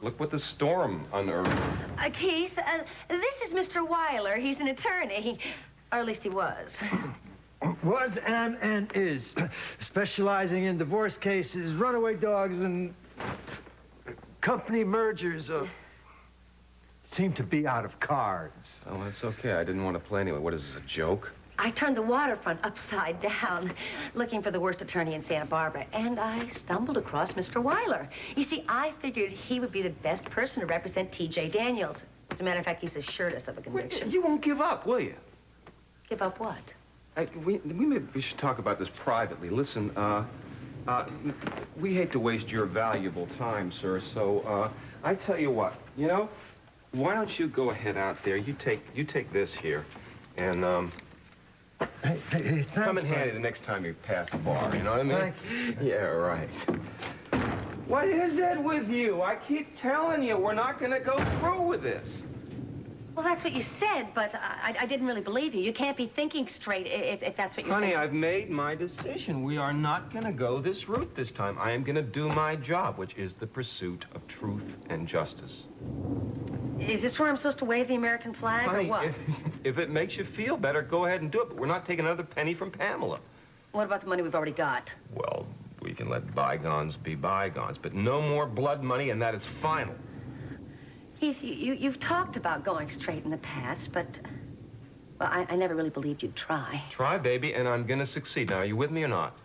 Look what the storm unearthed. Keith, this is Mr. Weiler. He's an attorney. Or at least he was. Was and is. Specializing in divorce cases, runaway dogs, and company mergers. Seem to be out of cards. Oh, that's okay. I didn't want to play anyway. What is this, a joke? I turned the waterfront upside down, looking for the worst attorney in Santa Barbara, and I stumbled across Mr. Weiler. You see, I figured he would be the best person to represent T.J. Daniels. As a matter of fact, he's the surest of a conviction. Well, you won't give up, will you? Give up what? We should talk about this privately. Listen, we hate to waste your valuable time, sir, so, I tell you what, you know, why don't you go ahead out there, you take this here, and, Hey, thanks, come in handy the next time you pass a bar, you know what I mean? Thank you. Yeah, right. What is it with you? I keep telling you, we're not gonna go through with this. Well, that's what you said, but I didn't really believe you. You can't be thinking straight if that's what you're saying. Honey, I've made my decision. We are not gonna go this route this time. I am gonna do my job, which is the pursuit of truth and justice. Is this where I'm supposed to wave the American flag, Honey, or what? If it makes you feel better, go ahead and do it, but we're not taking another penny from Pamela. What about the money we've already got? Well, we can let bygones be bygones, but no more blood money, and that is final. Keith, you've talked about going straight in the past, but, well, I never really believed you'd try. Try, baby, and I'm gonna succeed. Now, are you with me or not?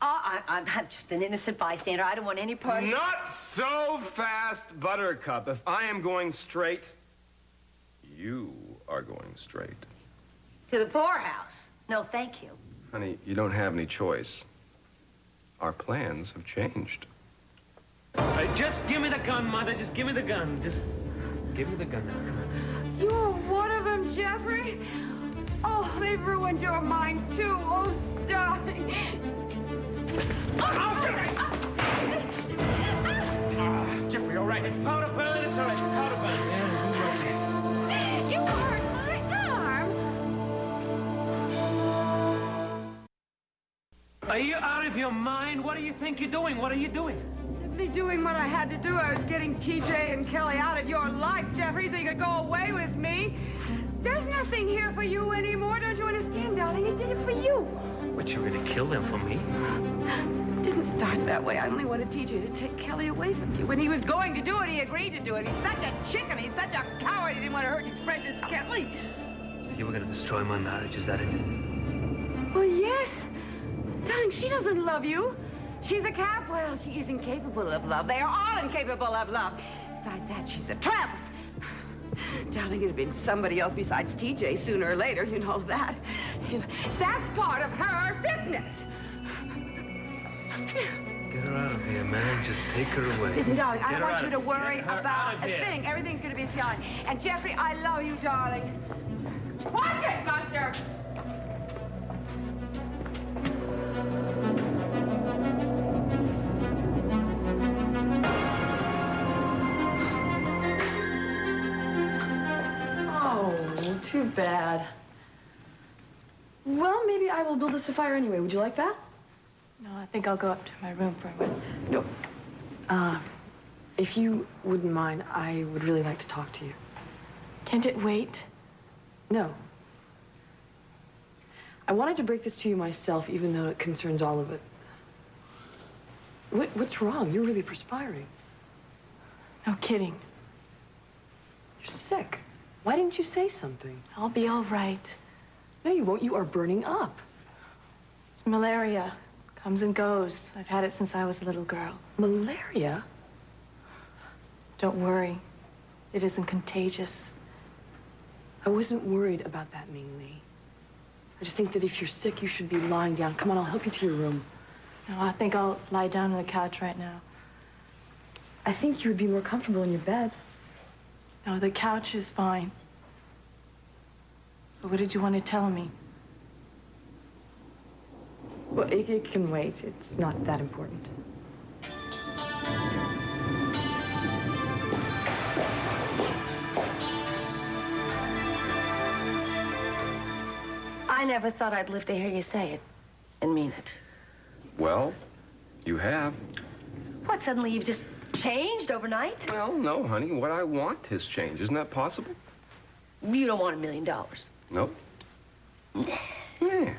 Oh, I'm just an innocent bystander. I don't want any part of... Not so fast, Buttercup. If I am going straight, you are going straight. To the poorhouse. No, thank you. Honey, you don't have any choice. Our plans have changed. Just give me the gun, Mother. Just give me the gun. Just give me the gun. You're one of them, Jeffrey? Oh, they've ruined your mind, too. Oh, darling. Jeffrey, all right. It's powder burn. It's all right. It's powder burn. Yeah, You hurt my arm. Are you out of your mind? What do you think you're doing? What are you doing? Simply doing what I had to do. I was getting TJ and Kelly out of your life, Jeffrey, so you could go away with me. There's nothing here for you anymore. Don't you understand, darling? I did it for you. But you're going to kill them for me? It didn't start that way. I only wanted TJ to take Kelly away from you. When he was going to do it, he agreed to do it. He's such a chicken. He's such a coward. He didn't want to hurt his precious Kelly. So you were going to destroy my marriage, is that it? Well, yes. Darling, she doesn't love you. She's a coward. Well, she is incapable of love. They are all incapable of love. Besides that, she's a tramp. Darling, it'd have been somebody else besides TJ sooner or later. You know that. That's part of her sickness. Get her out of here, man. Just take her away. Listen, darling, I don't want you to worry about a thing. Everything's going to be fine. And, Jeffrey, I love you, darling. Watch it, Buster! Too bad. Well, maybe I will build us a fire anyway. Would you like that? No, I think I'll go up to my room for a minute. No. If you wouldn't mind, I would really like to talk to you. Can't it wait? No. I wanted to break this to you myself, even though it concerns all of it. What's wrong? You're really perspiring. No kidding. You're sick. Why didn't you say something? I'll be all right. No, you won't. You are burning up. It's malaria. Comes and goes. I've had it since I was a little girl. Malaria? Don't worry. It isn't contagious. I wasn't worried about that, Ming Lee. I just think that if you're sick, you should be lying down. Come on, I'll help you to your room. No, I think I'll lie down on the couch right now. I think you would be more comfortable in your bed. No, the couch is fine. So what did you want to tell me? Well, it can wait. It's not that important. I never thought I'd live to hear you say it and mean it. Well, you have. What, suddenly you've just changed overnight? Well, no, honey. What I want has changed. Isn't that possible? You don't want $1 million. No. Yeah.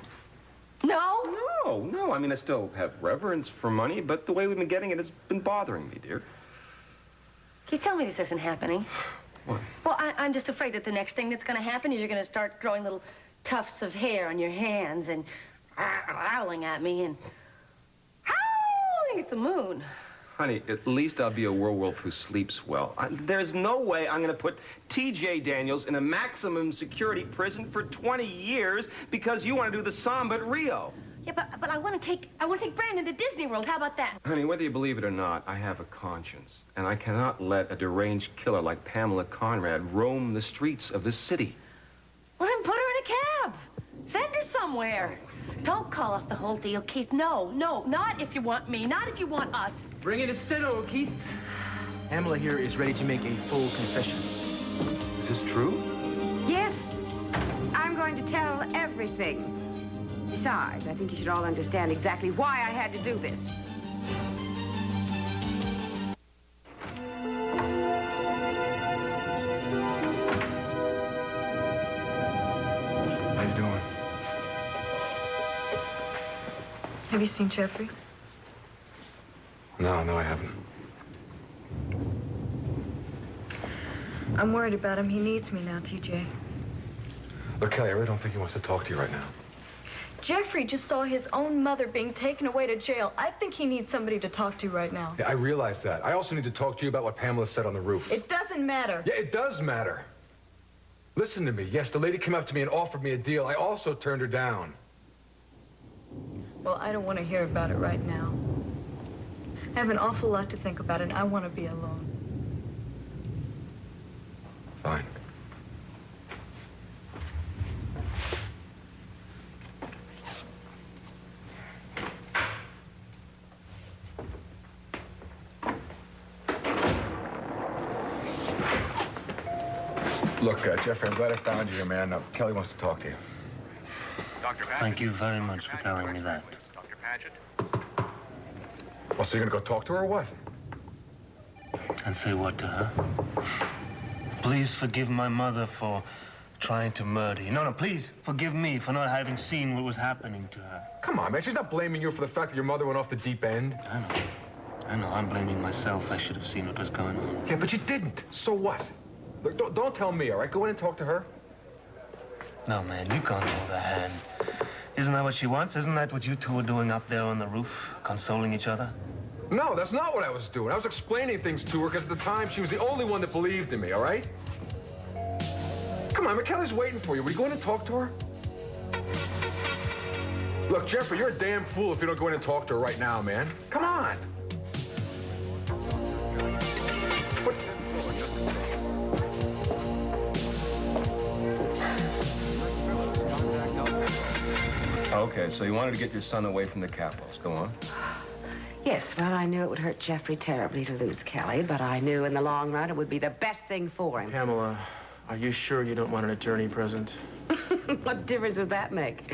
No? No. I mean, I still have reverence for money, but the way we've been getting it has been bothering me, dear. Can you tell me this isn't happening? What? Well, I'm just afraid that the next thing that's going to happen is you're going to start growing little tufts of hair on your hands and howling at me and howling at the moon. Honey, at least I'll be a werewolf who sleeps well. There's no way I'm going to put T.J. Daniels in a maximum security prison for 20 years because you want to do the samba at Rio. Yeah, but I want to take Brandon to Disney World. How about that? Honey, whether you believe it or not, I have a conscience. And I cannot let a deranged killer like Pamela Conrad roam the streets of this city. Well, then put her in a cab. Send her somewhere. Don't call off the whole deal, Keith. No, not if you want me, not if you want us. Bring it a steno, Keith. Pamela here is ready to make a full confession. Is this true? Yes. I'm going to tell everything. Besides, I think you should all understand exactly why I had to do this. How you doing? Have you seen Jeffrey? No, I haven't. I'm worried about him. He needs me now, TJ. Look, Kelly, I really don't think he wants to talk to you right now. Jeffrey just saw his own mother being taken away to jail. I think he needs somebody to talk to right now. Yeah, I realize that. I also need to talk to you about what Pamela said on the roof. It doesn't matter. Yeah, it does matter. Listen to me. Yes, the lady came up to me and offered me a deal. I also turned her down. Well, I don't want to hear about it right now. I have an awful lot to think about, and I want to be alone. Fine. Look, Jeffrey, I'm glad I found you here, man. Kelly wants to talk to you. Thank you very much for telling me that. Well, so you're gonna go talk to her or what? And say what to her? Please forgive my mother for trying to murder you. No, please forgive me for not having seen what was happening to her. Come on, man. She's not blaming you for the fact that your mother went off the deep end. I know. I'm blaming myself. I should have seen what was going on. Yeah, but you didn't. So what? Look, don't tell me, all right? Go in and talk to her. No, man, you can't hold her hand. Isn't that what she wants? Isn't that what you two were doing up there on the roof, consoling each other? No, that's not what I was doing. I was explaining things to her because at the time she was the only one that believed in me, all right? Come on, McKelly's waiting for you. Will you go in and talk to her? Look, Jeffrey, you're a damn fool if you don't go in and talk to her right now, man. Come on. What? Okay, so you wanted to get your son away from the Capitals. Go on. Yes, well, I knew it would hurt Jeffrey terribly to lose Kelly, but I knew in the long run it would be the best thing for him. Pamela, are you sure you don't want an attorney present? What difference would that make?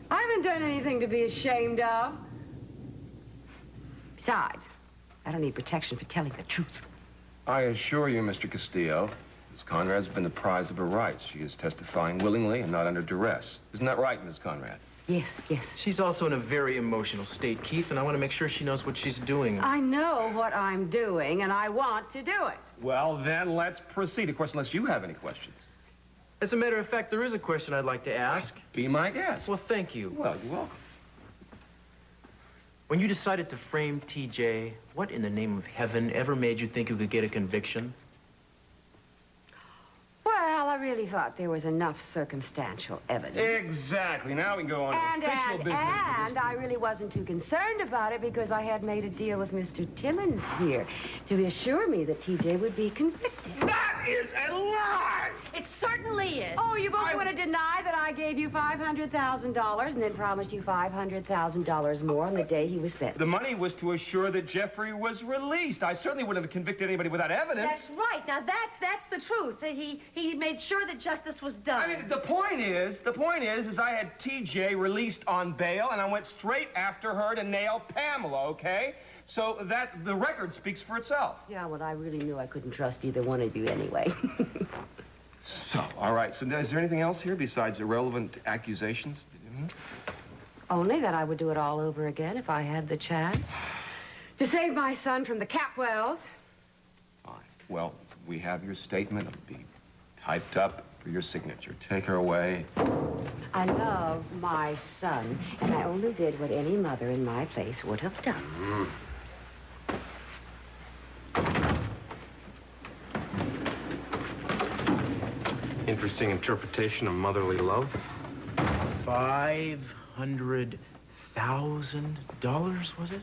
I haven't done anything to be ashamed of. Besides, I don't need protection for telling the truth. I assure you, Mr. Castillo, Miss Conrad's been apprised of her rights. She is testifying willingly and not under duress. Isn't that right, Miss Conrad? Yes. She's also in a very emotional state, Keith, and I want to make sure she knows what she's doing. I know what I'm doing, and I want to do it. Well, then let's proceed. Of course, unless you have any questions. As a matter of fact, there is a question I'd like to ask. Be my guest. Well, thank you. Well, you're welcome. When you decided to frame TJ, what in the name of heaven ever made you think you could get a conviction? Well, I really thought there was enough circumstantial evidence. Exactly. Now we can go on to official business. And I really wasn't too concerned about it because I had made a deal with Mr. Timmons here to assure me that TJ would be convicted. That is a lie! It certainly is. Oh, you both want to deny that I gave you $500,000 and then promised you $500,000 more on the day he was sentenced. The money was to assure that Jeffrey was released. I certainly wouldn't have convicted anybody without evidence. That's right. Now, that's the truth. That he made sure that justice was done. I mean, the point is I had TJ released on bail, and I went straight after her to nail Pamela, okay? So that the record speaks for itself. Yeah, well, I really knew I couldn't trust either one of you anyway. So, all right. So is there anything else here besides irrelevant accusations? Only that I would do it all over again if I had the chance. To save my son from the Capwells. Fine. Well, we have your statement. It'll be typed up for your signature. Take her away. I love my son, and I only did what any mother in my place would have done. Interesting interpretation of motherly love. $500,000, was it?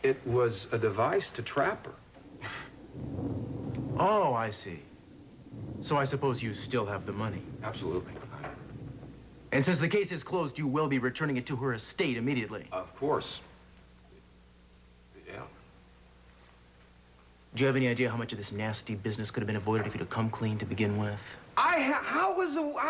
It was a device to trap her. Oh, I see. So I suppose you still have the money. Absolutely. And since the case is closed, you will be returning it to her estate immediately. Of course. Yeah. Do you have any idea how much of this nasty business could have been avoided if you'd have come clean to begin with? How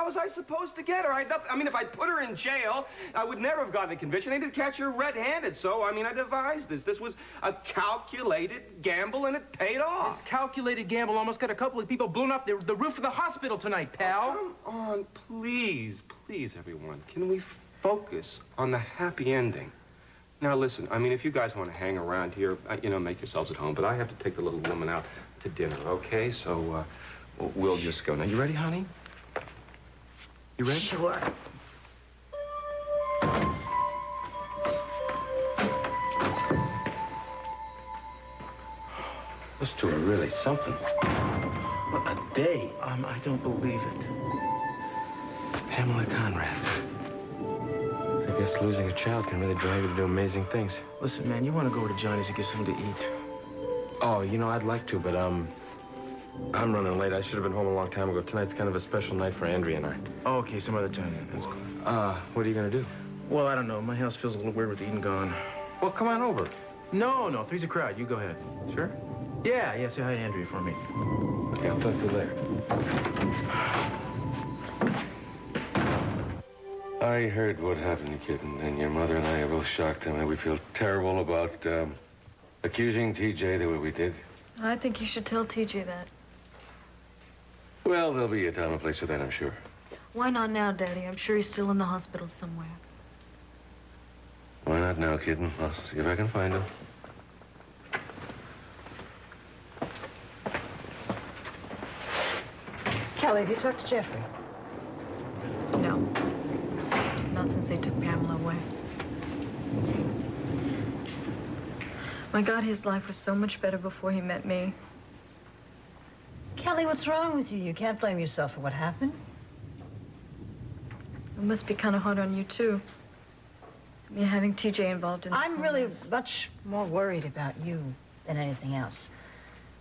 was I supposed to get her? I mean, if I'd put her in jail, I would never have gotten a conviction. They did catch her red-handed, so, I mean, I devised this. This was a calculated gamble, and it paid off. This calculated gamble almost got a couple of people blown off the roof of the hospital tonight, pal. Oh, come on, please, please, everyone. Can we focus on the happy ending? Now, listen, I mean, if you guys want to hang around here, you know, make yourselves at home, but I have to take the little woman out to dinner, okay? So, we'll just go. Now, you ready, honey? You ready? Sure. Those two are really something. What a day. I don't believe it. Pamela Conrad. I guess losing a child can really drive you to do amazing things. Listen, man, you want to go over to Johnny's and get something to eat? Oh, you know, I'd like to, but, I'm running late. I should have been home a long time ago. Tonight's kind of a special night for Andrea and I. Oh, okay, some other time then. That's cool. What are you gonna do? Well, I don't know. My house feels a little weird with Eden gone. Well, come on over. No, three's a crowd. You go ahead. Sure? Yeah, say hi to Andrea for me. Okay, I'll talk to you later. I heard what happened, kitten, and your mother and I are both shocked. I mean, we feel terrible about accusing TJ the way we did. I think you should tell TJ that. Well, there'll be a time and place for that, I'm sure. Why not now, Daddy? I'm sure he's still in the hospital somewhere. Why not now, kitten? I'll see if I can find him. Kelly, have you talked to Jeffrey? No. Not since they took Pamela away. My God, his life was so much better before he met me. Kelly, what's wrong with you? You can't blame yourself for what happened. It must be kind of hard on you, too. I mean, having TJ involved in this I'm whole really mess. much more worried about you than anything else.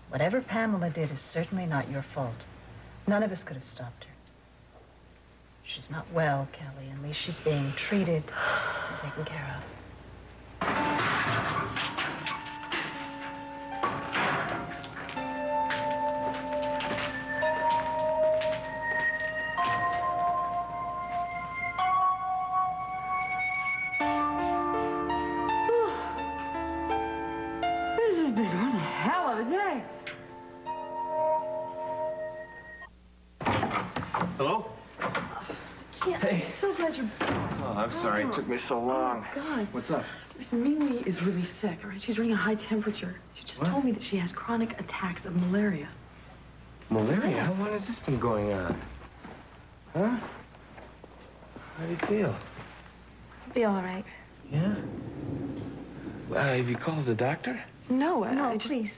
Whatever Pamela did is certainly not your fault. None of us could have stopped her. She's not well, Kelly. At least she's being treated and taken care of. This has been one hell of a day. Hello? Yeah, hey. I'm so glad you're... Oh, I'm sorry. It took me so long. Oh, God. What's up? Miss Mingli is really sick, all right? She's running a high temperature. She just told me that she has chronic attacks of malaria. Malaria? Yes. How long has this been going on? Huh? How do you feel? I'll be all right. Yeah? Have you called the doctor? No, No, I just... please.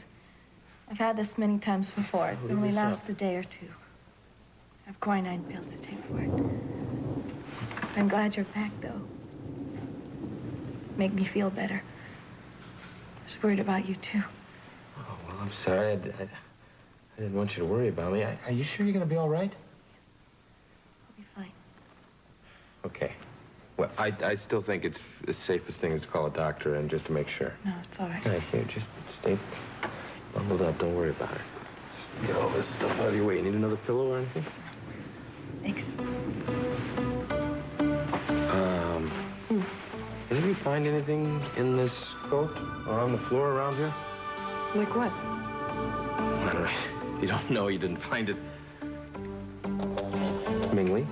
I've had this many times before. It Leave only this lasts up. a day or two. I have quinine pills to take for it. I'm glad you're back, though. Make me feel better. I was worried about you, too. Oh, well, I'm sorry. I didn't want you to worry about me. Are you sure you're going to be all right? I'll be fine. Okay. Well, I still think it's the safest thing is to call a doctor and just to make sure. No, it's all right. All right, here, just stay bundled up. Don't worry about it. Get all this stuff out of your way. You need another pillow or anything? Thanks. Whenever you find anything in this coat or on the floor around here? Like what? I don't know. You don't know, you didn't find it. Mingly?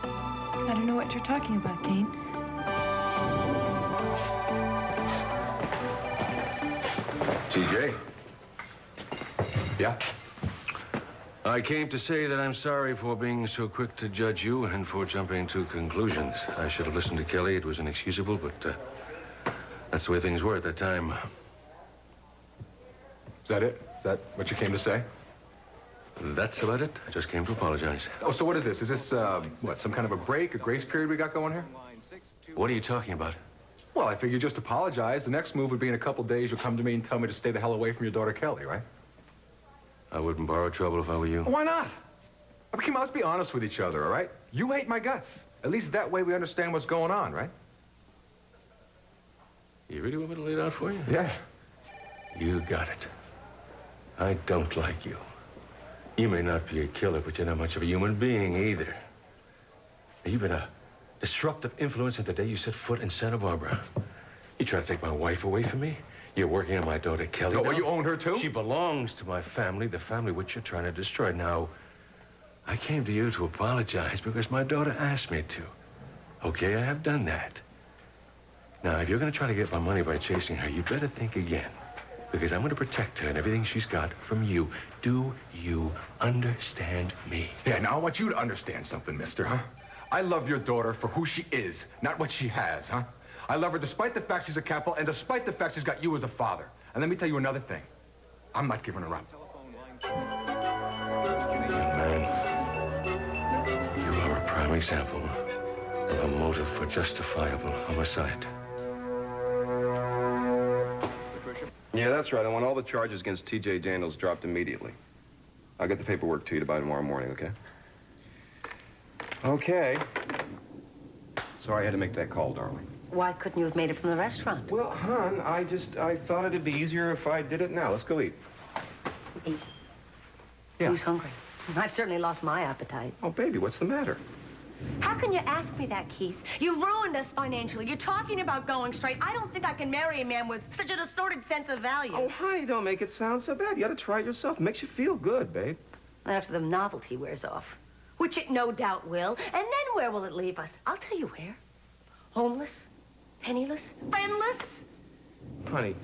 I don't know what you're talking about, Kane. TJ? Yeah? I came to say that I'm sorry for being so quick to judge you and for jumping to conclusions. I should have listened to Kelly. It was inexcusable, but that's the way things were at that time. Is that it? Is that what you came to say? That's about it. I just came to apologize. Oh, so what is this? Is this, what, some kind of a break, a grace period we got going here? What are you talking about? Well, I figured just apologize. The next move would be in a couple days. You'll come to me and tell me to stay the hell away from your daughter, Kelly, right? I wouldn't borrow trouble if I were you. Why not? I mean, come on, let's be honest with each other, all right? You hate my guts. At least that way we understand what's going on, right? You really want me to lay it out for you? Yeah. You got it. I don't like you. You may not be a killer, but you're not much of a human being either. You've been a disruptive influence since the day you set foot in Santa Barbara. You try to take my wife away from me? You're working on my daughter, Kelly. Oh, well, you own her, too? She belongs to my family, the family which you're trying to destroy. Now, I came to you to apologize because my daughter asked me to. Okay, I have done that. Now, if you're going to try to get my money by chasing her, you better think again. Because I'm going to protect her and everything she's got from you. Do you understand me? Yeah, now I want you to understand something, mister, huh? I love your daughter for who she is, not what she has, huh? I love her despite the fact she's a capital and despite the fact she's got you as a father. And let me tell you another thing. I'm not giving her up. Young man, you are a prime example of a motive for justifiable homicide. Yeah, that's right. I want all the charges against T.J. Daniels dropped immediately. I'll get the paperwork to you by tomorrow morning, okay? Okay. Sorry I had to make that call, darling. Why couldn't you have made it from the restaurant? Well, hon, I thought it'd be easier if I did it now. Let's go eat. Eat? Yeah. Who's hungry? I've certainly lost my appetite. Oh, baby, what's the matter? How can you ask me that, Keith? You ruined us financially. You're talking about going straight. I don't think I can marry a man with such a distorted sense of value. Oh, honey, don't make it sound so bad. You ought to try it yourself. It makes you feel good, babe. After the novelty wears off, which it no doubt will. And then where will it leave us? I'll tell you where. Homeless, penniless, friendless. Honey,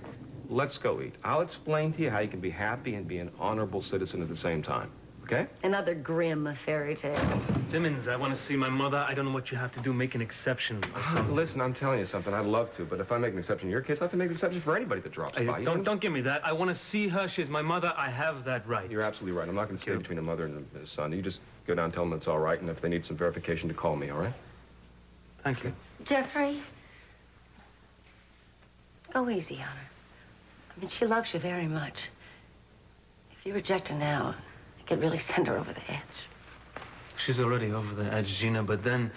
let's go eat. I'll explain to you how you can be happy and be an honorable citizen at the same time. Okay? Another grim fairy tale. Timmons, I want to see my mother. I don't know what you have to do. Make an exception or something. Listen, I'm telling you something. I'd love to, but if I make an exception in your case, I have to make an exception for anybody that drops by. Don't give me that. I want to see her. She's my mother. I have that right. You're absolutely right. I'm not going to stay between a mother and a son. You just go down and tell them it's all right, and if they need some verification, to call me, all right? Thank you. Jeffrey, go easy on her. I mean, she loves you very much. If you reject her now, it could really send her over the edge. She's already over the edge, Gina, but then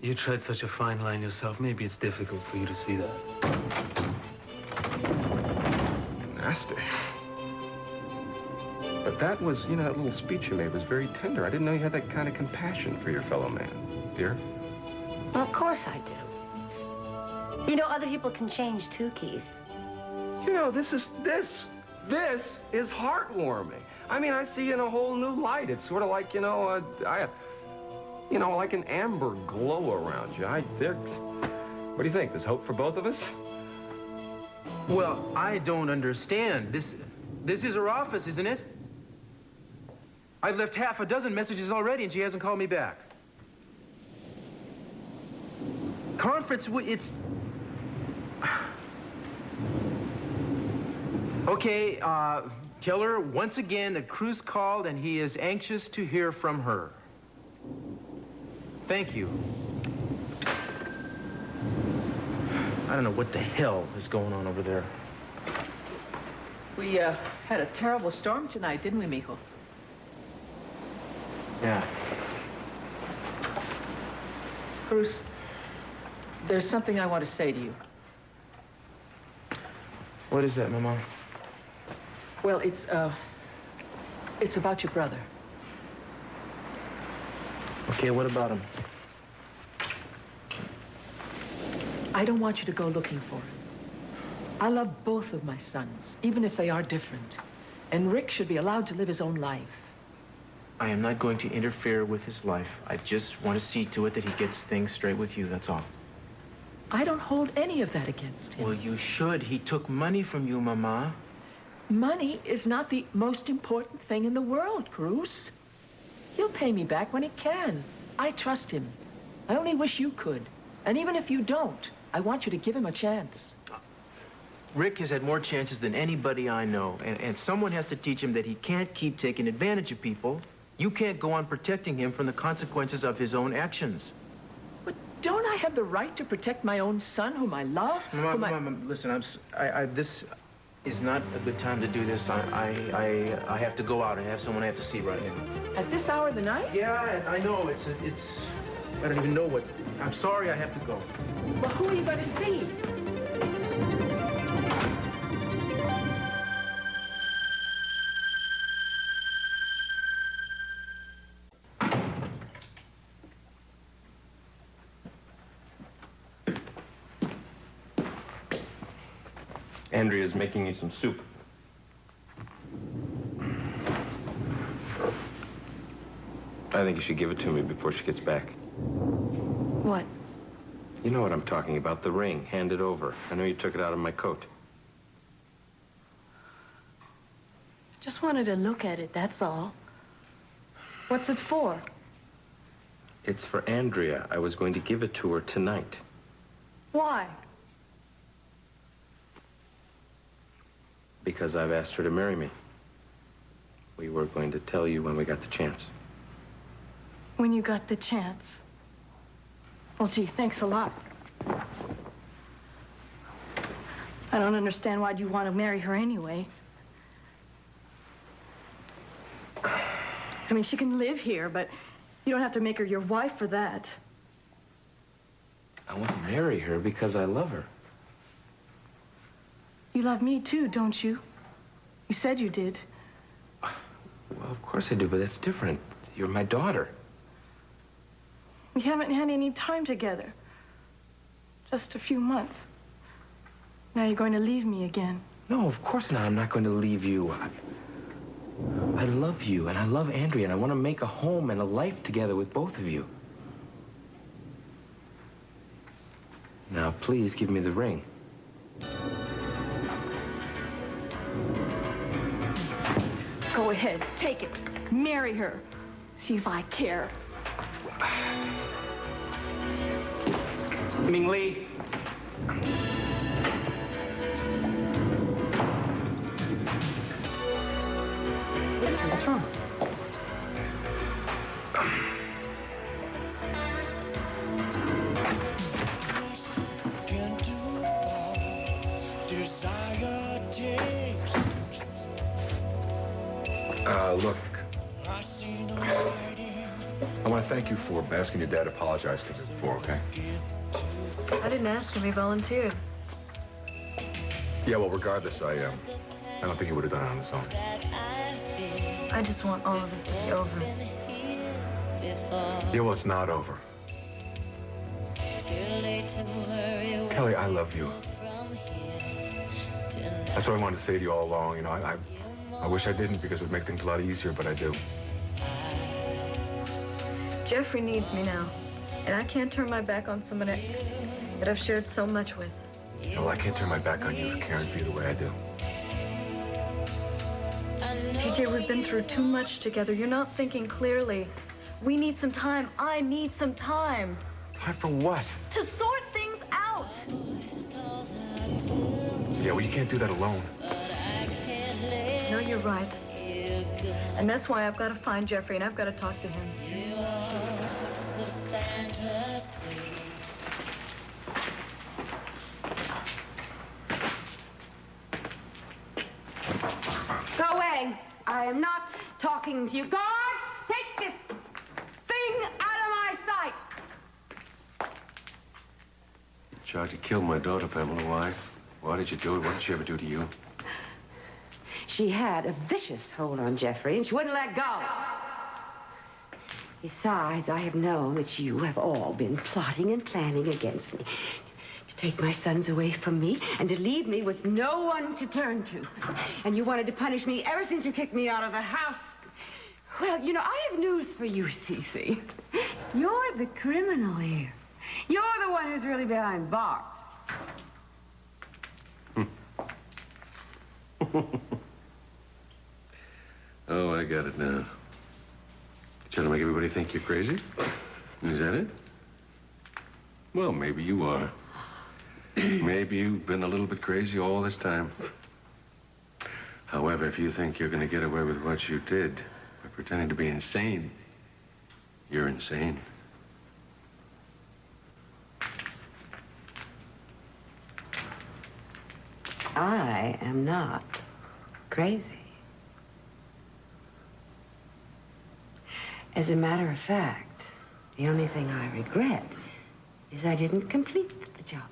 you tread such a fine line yourself. Maybe it's difficult for you to see that. Nasty. But that was, you know, that little speech you made was very tender. I didn't know you had that kind of compassion for your fellow man. Dear? Well, of course I do. You know, other people can change too, Keith. You know, this is heartwarming. I mean, I see you in a whole new light. It's sort of like, you know, like an amber glow around you. What do you think? There's hope for both of us? Well, I don't understand. This is her office, isn't it? I've left half a dozen messages already, and she hasn't called me back. Conference, it's... Okay, tell her once again that Cruz called and he is anxious to hear from her. Thank you. I don't know what the hell is going on over there. We, had a terrible storm tonight, didn't we, mijo? Yeah. Cruz, there's something I want to say to you. What is that, Mama? Well, it's about your brother. Okay, what about him? I don't want you to go looking for it. I love both of my sons, even if they are different. And Rick should be allowed to live his own life. I am not going to interfere with his life. I just want to see to it that he gets things straight with you, that's all. I don't hold any of that against him. Well, you should. He took money from you, Mama. Money is not the most important thing in the world, Cruz. He'll pay me back when he can. I trust him. I only wish you could. And even if you don't, I want you to give him a chance. Rick has had more chances than anybody I know, and someone has to teach him that he can't keep taking advantage of people. You can't go on protecting him from the consequences of his own actions. But don't I have the right to protect my own son, whom I love? Mom, listen, this is not a good time to do this. I have to go out. I have someone I have to see right now. At this hour of the night? Yeah, I know. It's. I don't even know what. I'm sorry. I have to go. Well, who are you going to see? Andrea's making you some soup. I think you should give it to me before she gets back. What? You know what I'm talking about, the ring. Hand it over. I know you took it out of my coat. Just wanted to look at it, that's all. What's it for? It's for Andrea. I was going to give it to her tonight. Why? Because I've asked her to marry me. We were going to tell you when we got the chance. When you got the chance. Well, gee, thanks a lot. I don't understand why you want to marry her anyway. I mean, she can live here, but you don't have to make her your wife for that. I want to marry her because I love her. You love me too, don't you? You said you did. Well, of course I do, but that's different. You're my daughter. We haven't had any time together. Just a few months. Now you're going to leave me again. No, of course not. I'm not going to leave you. I love you, and I love Andrea, and I want to make a home and a life together with both of you. Now, please give me the ring. Go ahead, take it. Marry her. See if I care. Ming Lee. What's wrong? Look, I want to thank you for asking your dad to apologize to me before, okay? I didn't ask him. He volunteered. Yeah, well, regardless, I don't think he would have done it on his own. I just want all of this to be over. Yeah, well, it's not over. Kelly, I love you. That's what I wanted to say to you all along. You know, I wish I didn't because it would make things a lot easier, but I do. Jeffrey needs me now, and I can't turn my back on someone that I've shared so much with. Well, I can't turn my back on you for caring for you the way I do. TJ, we've been through too much together. You're not thinking clearly. We need some time. I need some time. Time for what? To sort things out. Yeah, well, you can't do that alone. No, you're right. And that's why I've got to find Jeffrey, and I've got to talk to him. Go away. I am not talking to you. Guard, take this thing out of my sight. You tried to kill my daughter, Pamela. Why? Why did you do it? What did she ever do to you? She had a vicious hold on Jeffrey, and she wouldn't let go. Besides, I have known that you have all been plotting and planning against me. take my sons away from me and to leave me with no one to turn to. And you wanted to punish me ever since you kicked me out of the house. Well, you know, I have news for you, СиСи. You're the criminal here. You're the one who's really behind bars. Oh, I got it now. Trying to make everybody think you're crazy? Is that it? Well, maybe you are. Maybe you've been a little bit crazy all this time. However, if you think you're going to get away with what you did by pretending to be insane, you're insane. I am not crazy. As a matter of fact, the only thing I regret is I didn't complete the job.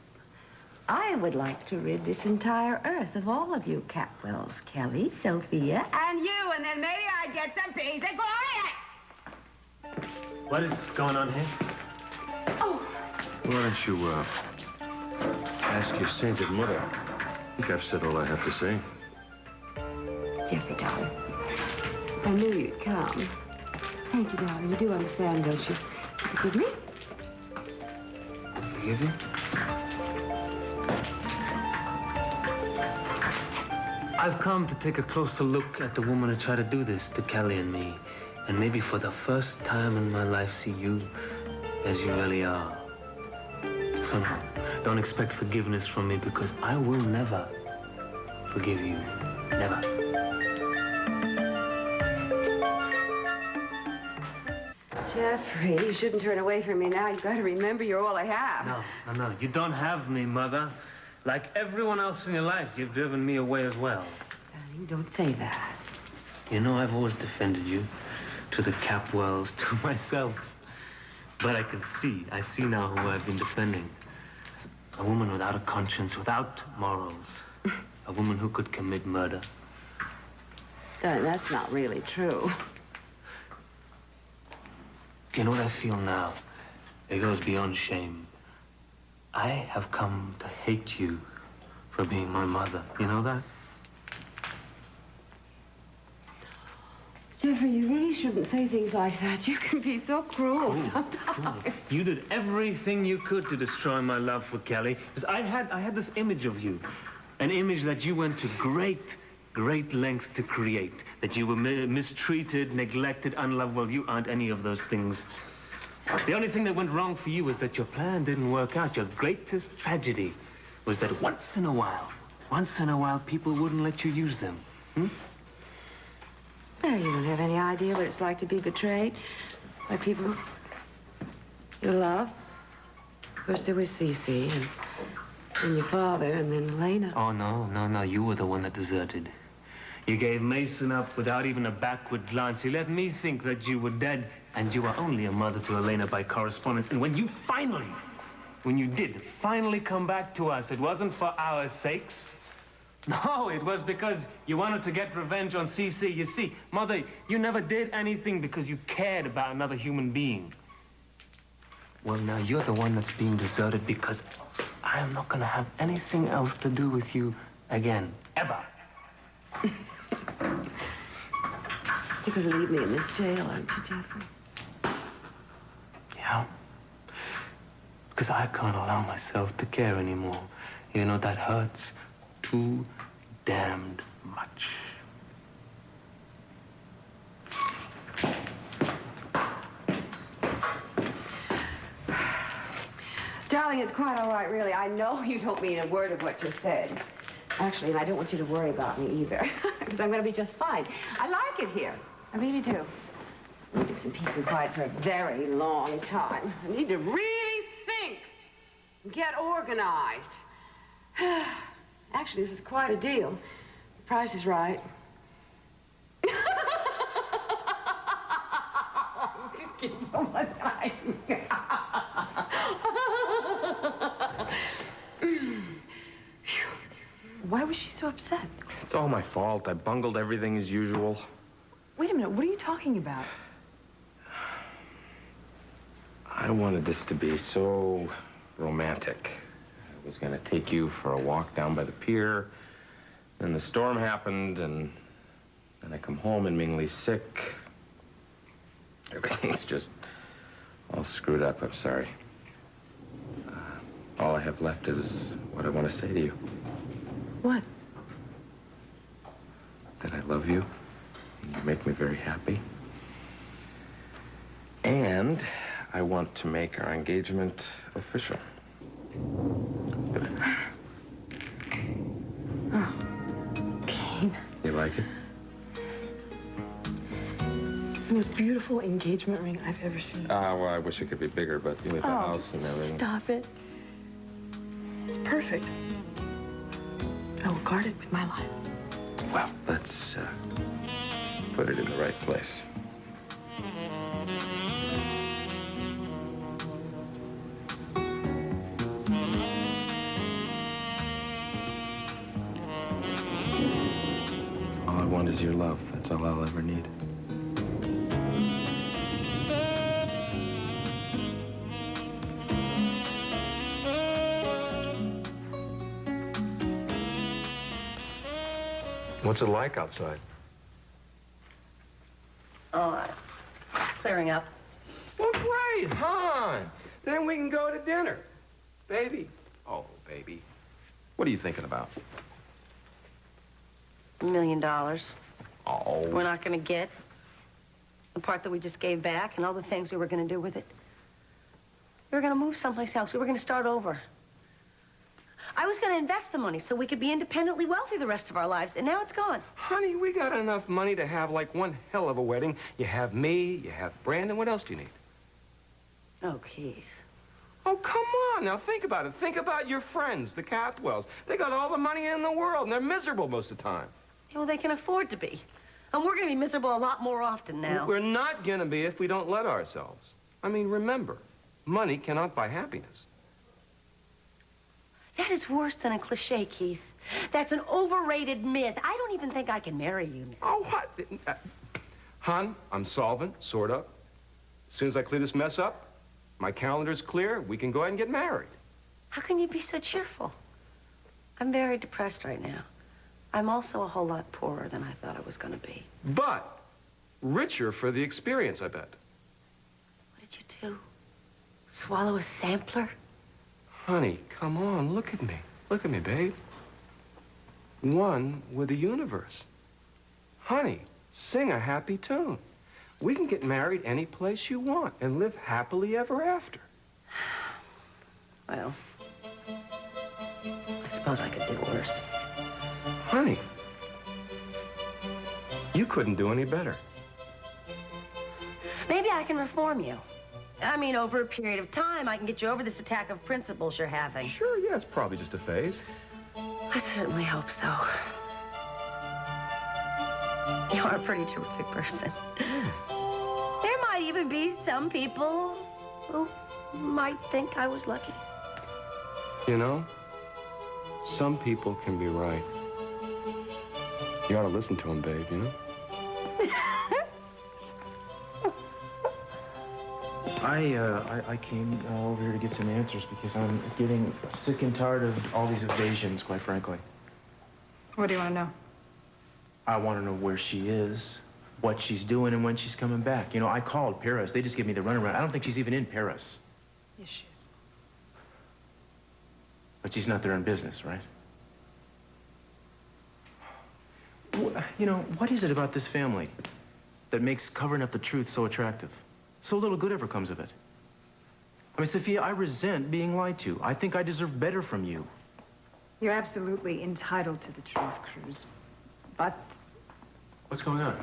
I would like to rid this entire earth of all of you Catwells, Kelly, Sophia, and you, and then maybe I'd get some peace and quiet! What is going on here? Oh! Why don't you, ask your sainted mother? I think I've said all I have to say. Jeffrey, darling, I knew you'd come. Thank you, darling. You do understand, don't you? Forgive me? Forgive you? I've come to take a closer look at the woman who tried to do this to Kelly and me. And maybe for the first time in my life, see you as you really are. So no, don't expect forgiveness from me because I will never forgive you. Never. Jeffrey, you shouldn't turn away from me now. You've got to remember you're all I have. No. You don't have me, Mother. Like everyone else in your life, you've driven me away as well. Darling, don't say that. You know, I've always defended you. To the Capwells, to myself. But I see now who I've been defending. A woman without a conscience, without morals. A woman who could commit murder. Darling, that's not really true. You know what I feel now? It goes beyond shame. I have come to hate you for being my mother. You know that? Jeffrey, you really shouldn't say things like that. You can be so cruel sometimes. You did everything you could to destroy my love for Kelly. Because I had this image of you. An image that you went to great lengths to create. That you were mistreated, neglected, unloved. Well, you aren't any of those things. The only thing that went wrong for you was that your plan didn't work out. Your greatest tragedy was that once in a while, people wouldn't let you use them. Well, you don't have any idea what it's like to be betrayed by people you love. First there was СиСи, and your father, and then Elena. Oh, no. You were the one that deserted. You gave Mason up without even a backward glance. You let me think that you were dead, and you were only a mother to Elena by correspondence. And when you did finally come back to us, it wasn't for our sakes. No, it was because you wanted to get revenge on СиСи. You see, Mother, you never did anything because you cared about another human being. Well, now you're the one that's being deserted because I am not going to have anything else to do with you again, ever. You're going to leave me in this jail, aren't you, Jeffrey? Yeah. Because I can't allow myself to care anymore. You know, that hurts too damned much. Darling, it's quite all right, really. I know you don't mean a word of what you said. Actually, and I don't want you to worry about me either, because I'm going to be just fine. I like it here. I really do. I needed some peace and quiet for a very long time. I need to really think and get organized. Actually, this is quite a deal. The price is right. Give him a time. Why was she so upset? It's all my fault. I bungled everything as usual. Wait a minute, what are you talking about? I wanted this to be so romantic. was going to take you for a walk down by the pier. Then the storm happened, and then I come home and Mingley's sick. Everything's just all screwed up. I'm sorry. All I have left is what I want to say to you. What? That I love you, and you make me very happy. And I want to make our engagement official. Oh, Kane. You like it? It's the most beautiful engagement ring I've ever seen. Well, I wish it could be bigger, but with the house and everything. Stop it. It's perfect. I will guard it with my life. Well, let's put it in the right place. All I want is your love. That's all I'll ever need. What's it like outside? Oh, clearing up. Well, great, hon. Then we can go to dinner. Baby. Oh, baby. What are you thinking about? $1 million. Oh. We're not going to get the part that we just gave back and all the things we were going to do with it. We were going to move someplace else. We were going to start over. I was going to invest the money so we could be independently wealthy the rest of our lives, and now it's gone. Honey, we got enough money to have, like, one hell of a wedding. You have me, you have Brandon. What else do you need? Oh, Keith. Oh, come on. Now, think about it. Think about your friends, the Capwells. They got all the money in the world, and they're miserable most of the time. Well, they can afford to be. And we're going to be miserable a lot more often now. We're not going to be if we don't let ourselves. I mean, remember, money cannot buy happiness. That is worse than a cliche, Keith. That's an overrated myth. I don't even think I can marry you now. Oh, what? Hon, I'm solvent, sort of. As soon as I clear this mess up, my calendar's clear, we can go ahead and get married. How can you be so cheerful? I'm very depressed right now. I'm also a whole lot poorer than I thought I was going to be. But richer for the experience, I bet. What did you do? Swallow a sampler? Honey, come on, look at me. Look at me, babe. One with the universe. Honey, sing a happy tune. We can get married any place you want and live happily ever after. Well, I suppose I could do worse. Honey, you couldn't do any better. Maybe I can reform you. I mean, over a period of time, I can get you over this attack of principles you're having. Sure, yeah, it's probably just a phase. I certainly hope so. You are a pretty terrific person. There might even be some people who might think I was lucky. You know, some people can be right. You ought to listen to them, babe, you know? I came over here to get some answers because I'm getting sick and tired of all these evasions, quite frankly. What do you want to know? I want to know where she is, what she's doing, and when she's coming back. You know, I called Paris. They just gave me the runaround. I don't think she's even in Paris. Yes, she is. But she's not there on business, right? You know, what is it about this family that makes covering up the truth so attractive? So little good ever comes of it. I mean, Sophia, I resent being lied to. I think I deserve better from you. You're absolutely entitled to the truth, Cruz. But, What's going on?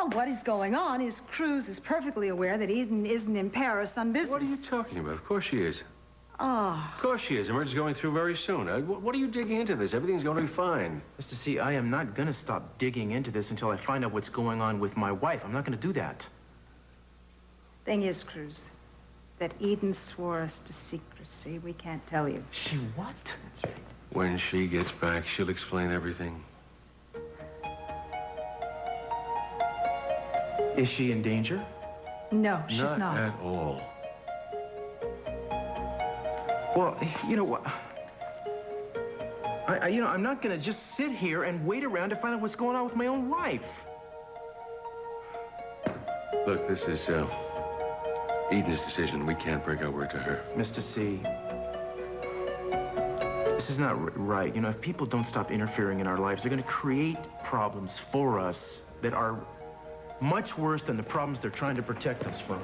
well, what is going on is Cruz is perfectly aware that Eden isn't in Paris on business. What are you talking about? Of course she is. Oh. Of course she is. The merger's going through very soon. What are you digging into this? Everything's going to be fine. Mr. C, I am not going to stop digging into this until I find out what's going on with my wife. I'm not going to do that. Thing is, Cruz, that Eden swore us to secrecy. We can't tell you. She what? That's right. When she gets back, she'll explain everything. Is she in danger? No, she's not. At all. Well, you know what? I'm not gonna just sit here and wait around to find out what's going on with my own life. Look, this is, Eden's decision. We can't break our word to her. Mr. C, this is not right. You know, if people don't stop interfering in our lives, they're gonna create problems for us that are much worse than the problems they're trying to protect us from.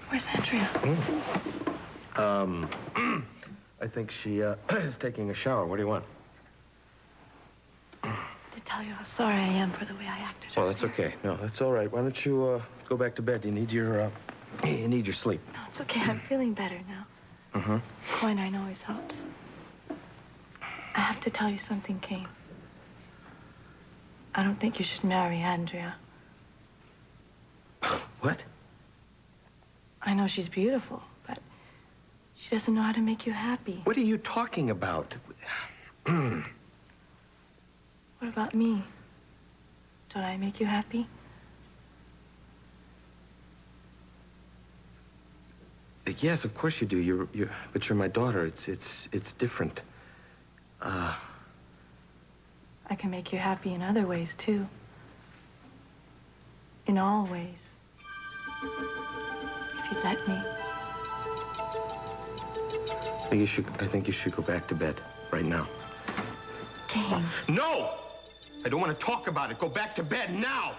Where's Andrea? I think she, is taking a shower. What do you want? To tell you how sorry I am for the way I acted. Well, that's okay. No, that's all right. Why don't you, go back to bed? You need your sleep. No, it's okay. I'm feeling better now. Mm-hmm. Quinine always helps. I have to tell you something, Kane. I don't think you should marry Andrea. What? I know she's beautiful, but she doesn't know how to make you happy. What are you talking about? What about me? Don't I make you happy? Yes, of course you do. But you're my daughter. It's different. I can make you happy in other ways, too. In all ways. If you'd let me. I think you should go back to bed right now. Kane. No! I don't want to talk about it. Go back to bed now!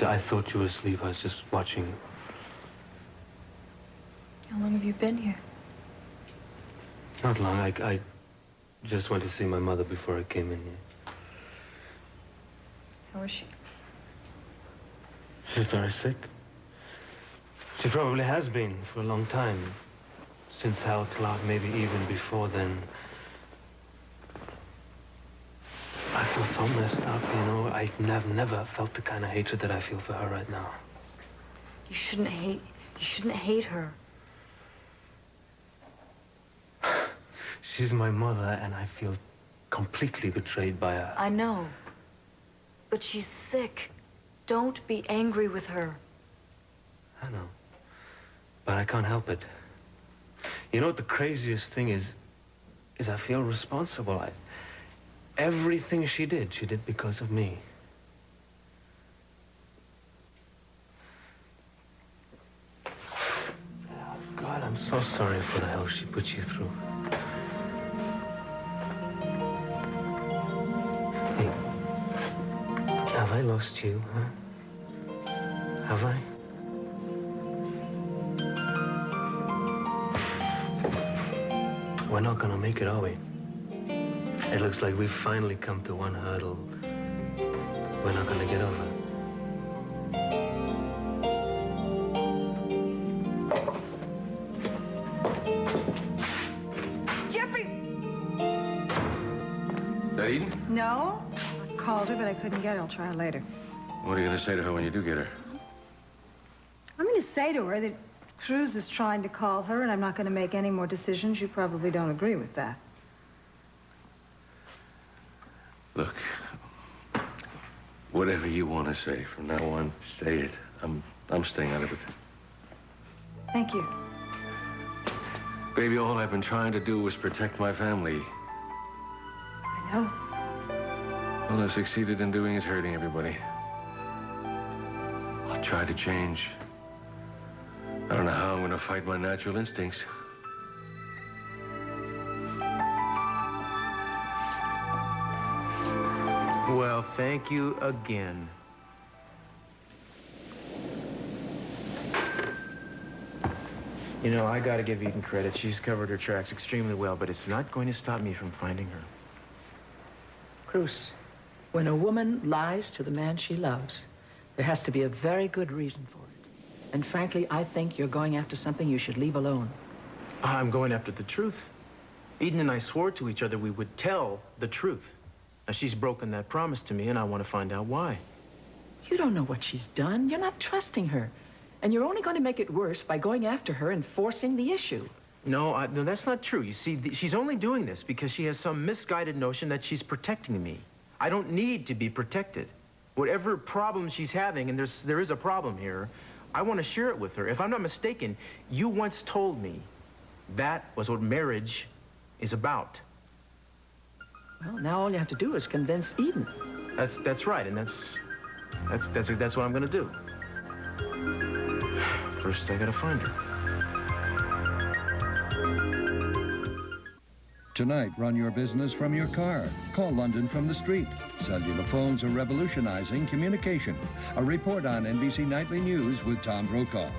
I thought you were asleep. I was just watching. How long have you been here? Not long. I just went to see my mother before I came in here. How is she? She's very sick. She probably has been for a long time. Since Hal Clark, maybe even before then. I feel so messed up, you know. I've never felt the kind of hatred that I feel for her right now. You shouldn't hate her. She's my mother, and I feel completely betrayed by her. I know. But she's sick. Don't be angry with her. I know. But I can't help it. You know what the craziest thing is I feel responsible. Everything she did because of me. Oh, God, I'm so sorry for the hell she put you through. Hey, have I lost you, huh? Have I? We're not gonna make it, are we? It looks like we've finally come to one hurdle we're not gonna get over. Jeffrey! Is that Eden? No. I called her, but I couldn't get her. I'll try her later. What are you going to say to her when you do get her? I'm going to say to her that Cruz is trying to call her, and I'm not going to make any more decisions. You probably don't agree with that. Look, whatever you want to say from now on, say it. I'm staying out of it. Thank you. Baby, all I've been trying to do was protect my family. I know. All I've succeeded in doing is hurting everybody. I'll try to change. I don't know how I'm going to fight my natural instincts. Well, thank you again. You know, I gotta give Eden credit. She's covered her tracks extremely well, but it's not going to stop me from finding her. Cruz, when a woman lies to the man she loves, there has to be a very good reason for it. And frankly, I think you're going after something you should leave alone. I'm going after the truth. Eden and I swore to each other we would tell the truth. Now, she's broken that promise to me, and I want to find out why. You don't know what she's done. You're not trusting her. And you're only going to make it worse by going after her and forcing the issue. No, no, that's not true. You see, she's only doing this because she has some misguided notion that she's protecting me. I don't need to be protected. Whatever problem she's having, and there is a problem here, I want to share it with her. If I'm not mistaken, you once told me that was what marriage is about. Well, now all you have to do is convince Eden. That's right, and that's what I'm going to do. First, I got to find her. Tonight, run your business from your car. Call London from the street. Cellular phones are revolutionizing communication. A report on NBC Nightly News with Tom Brokaw.